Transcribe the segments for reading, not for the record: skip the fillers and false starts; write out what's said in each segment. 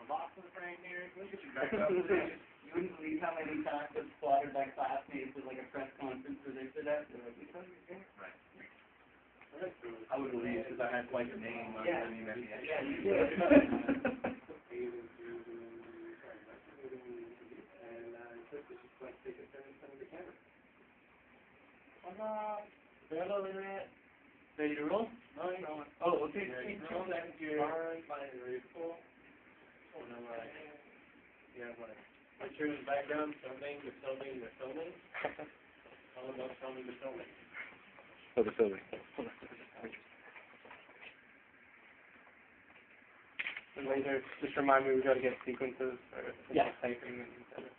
Boston Frank here. Can we get you back up, please? You wouldn't believe how many times I've slaughtered my classmates at like a press conference where they said that. They're like, "We thought you were gay." Right. I would believe because I had quite the name. Yeah. Yeah, you did. Ready to roll? Oh, okay. Roll that into your... Fine, ready to pull. Oh, no, yeah, what? I turn in the background, filming. All about filming the filming. Oh, the filming. And later, just remind me we got to get sequences or typing and etc.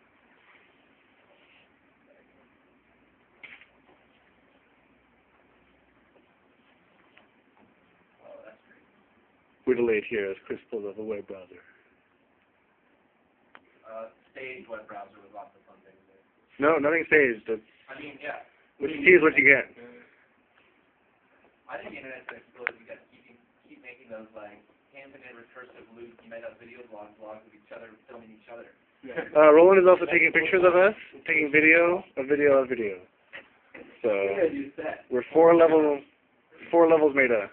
We're delayed here as Kris pulls up a web browser. Staged web browser with lots of fun things there. No, nothing staged. I mean, yeah. What you see is what you get. I think the internet's exploded. You got to keep making those like infinite recursive loops. You might have video blogs with each other, filming each other. Roland is also taking pictures of us, taking video. So we're four levels meta.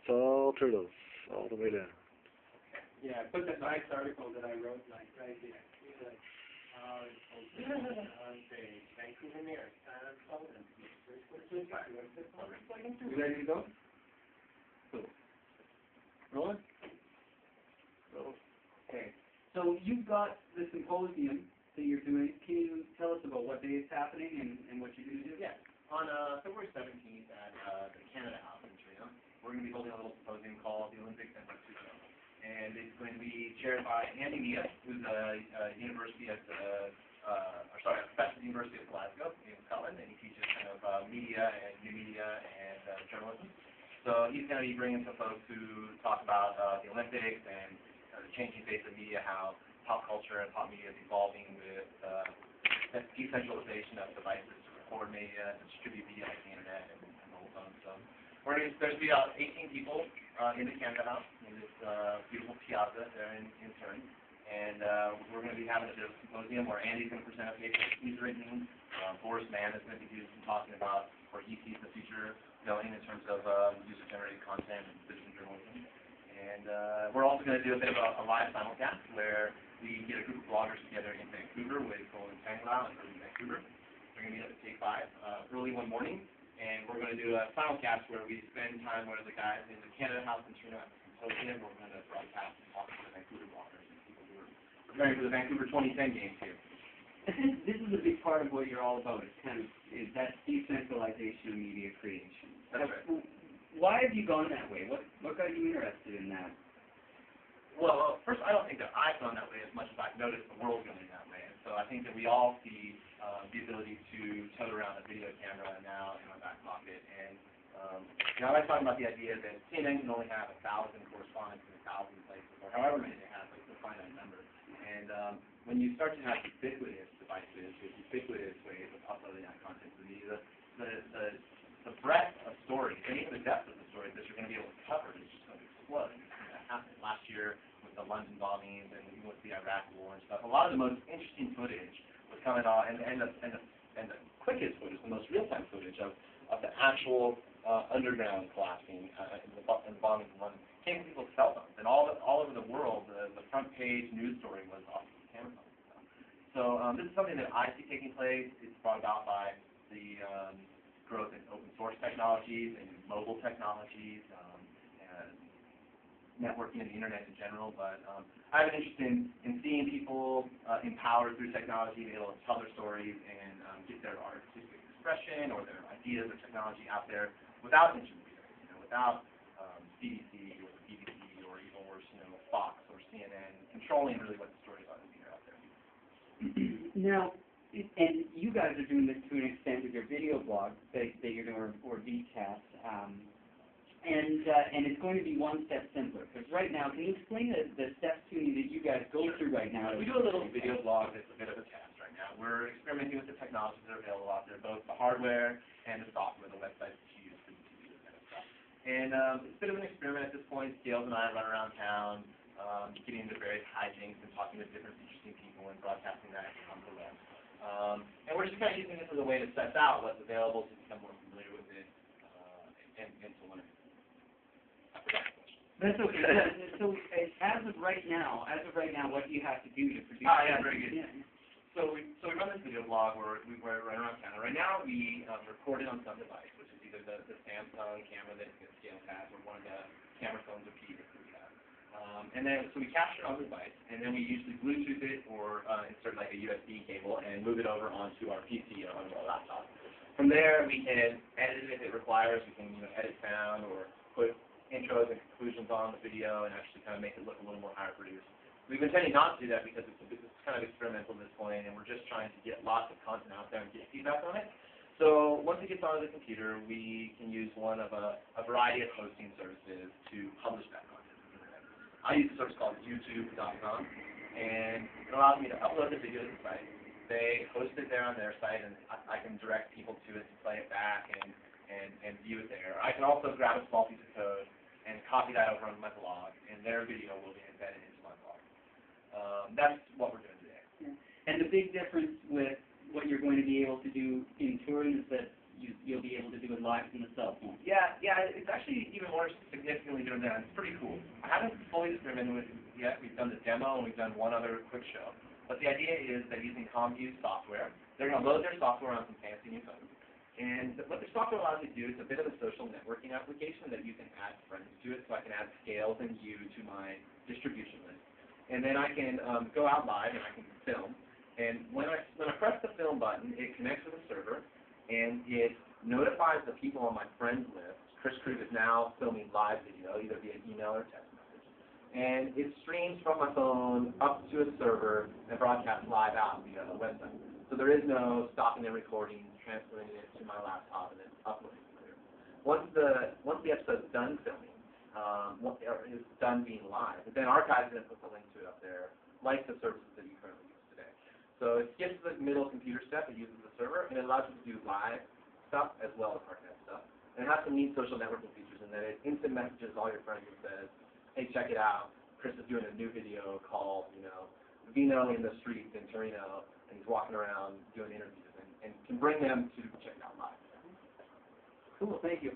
It's all turtles, all the way down. Yeah, I put that nice article that I wrote like right here. Vancouver Mirror. You ready to go? Cool. Rolling? Okay. So you've got the symposium that you're doing. Can you tell us about what day it's happening and what you're going to do? Yeah. On February 17th at the Canada House in Toronto, we're going to be holding a little symposium called the Olympics and Mexico. And it's going to be chaired by Andy Mia, who's a university at Professor at the University of Glasgow in Scotland, and he teaches kind of media and new media and journalism. So he's going to be bringing some folks to talk about the Olympics and the changing face of media, how pop culture and pop media is evolving with decentralization of devices to record media and distribute media like the internet and mobile phones. So there's going to be about 18 people in the Canada House in this beautiful piazza there in Turin. And we're going to be having a bit of a symposium where Andy's going to present a paper he's written. Boris Mann is going to be talking about where he sees the future going in terms of user-generated content and citizen journalism. And we're also going to do a bit of a live simulcast where we get a group of bloggers together in Vancouver with Roland Tanglau and early Vancouver. We're going to meet up at Take 5 early one morning, and we're going to do a simulcast where we spend time with the guys in the Canada House in Toronto at the symposium. We're going to broadcast and talk to the Vancouver bloggers and people who are preparing for the Vancouver 2010 games here. This is a big part of what you're all about. It's kind of that decentralization of media creation. That's right. Why have you gone that way? What got you interested in that? Well, first, I don't think that I've gone that way as much as I've noticed the world going that way. And so I think that we all see the ability to tote around a video camera now in our back pocket. And I like talking about the idea that CNN can only have 1,000 correspondents in 1,000 places, or however many they have, like a finite number. And when you start to have ubiquitous devices with ubiquitous ways of uploading that content to the media, the breadth of stories, and even the depth of the stories that you're going to be able to cover is just going to explode. That happened last year with the London bombings and even with the Iraq war and stuff. A lot of the most interesting footage was coming on, and the quickest footage, the most real-time footage of the actual underground collapsing and the bombing in London came from people's cell phones. And all over the world, the front page news story was off of camera phones. So this is something that I see taking place. It's brought about by the growth in open source technologies and mobile technologies, and networking and the internet in general. But I have an interest in seeing people empowered through technology, be able to tell their stories and get their artistic expression or their ideas or technology out there without intermediaries, without BBC or the BBC or even worse, Fox or CNN controlling really what the stories are that are out there. Now, and you guys are doing this to an extent with your video blog that you're doing, or VCast, and it's going to be one step simpler. Because right now, can you explain the steps to me that you guys go through right now? We do a little video blog that's a bit of a test right now. We're experimenting with the technologies that are available out there, both the hardware and the software, the websites that you use to And it's a bit of an experiment at this point. Scales and I run around town, getting into various hijinks and talking to different interesting people and broadcasting that on the web. And we're just kind of using this as a way to test out what's available to become more familiar with it and to learn. I forgot the question. That's okay. So as of right now, what do you have to do to produce? Yeah, very good. Yeah. So we run this video blog where we run around town. Right now we record it on some device, which is either the Samsung camera that Scale has or one of the camera phones or P that we have. And then so we capture it on the device, and then we usually Bluetooth it or insert like a USB cable and move it over onto our PC or onto our laptop. From there we can edit it if it requires. We can edit sound or put intros and conclusions on the video and actually kind of make it look a little more higher produced. We've been tending not to do that because it's kind of experimental at this point, and we're just trying to get lots of content out there and get feedback on it. So once it gets onto the computer, we can use one of a variety of hosting services to publish that content. I use a service called YouTube.com, and it allows me to upload the video to the site. They host it there on their site, and I can direct people to it to play it back and view it there. I can also grab a small piece of code and copy that over on my blog, and their video will be embedded into my blog. That's what we're doing today. Yeah. And the big difference with what you're going to be able to do in touring is that you'll be able to do it live from the cell phone. Yeah, it's actually even more significantly doing that. It's pretty cool. I haven't fully experimented with it yet. We've done the demo and we've done one other quick show. But the idea is that using ComView software, they're going to load their software on some fancy new phones. And what the software allows you to do is a bit of a social networking application that you can add friends to it. So I can add Scales and you to my distribution list. And then I can go out live and I can film. And when I press the film button, it connects with a server, and it notifies the people on my friends list. Kris Krug is now filming live video, either via email or text message. And it streams from my phone up to a server and broadcasts live out via a website. So there is no stopping the recording, transferring it to my laptop, and then uploading it later. Once the episode's done filming, is done being live, and then Archive's going to put the link to it up there, like the services that you currently use today. So it skips the middle computer step, it uses the server, and it allows you to do live stuff as well as archive stuff. And it has some neat social networking features in that it instant messages all your friends and says, hey, check it out, Kris is doing a new video called, Vino in the streets in Torino, and he's walking around doing interviews, and can bring them to check it out live. Cool, thank you.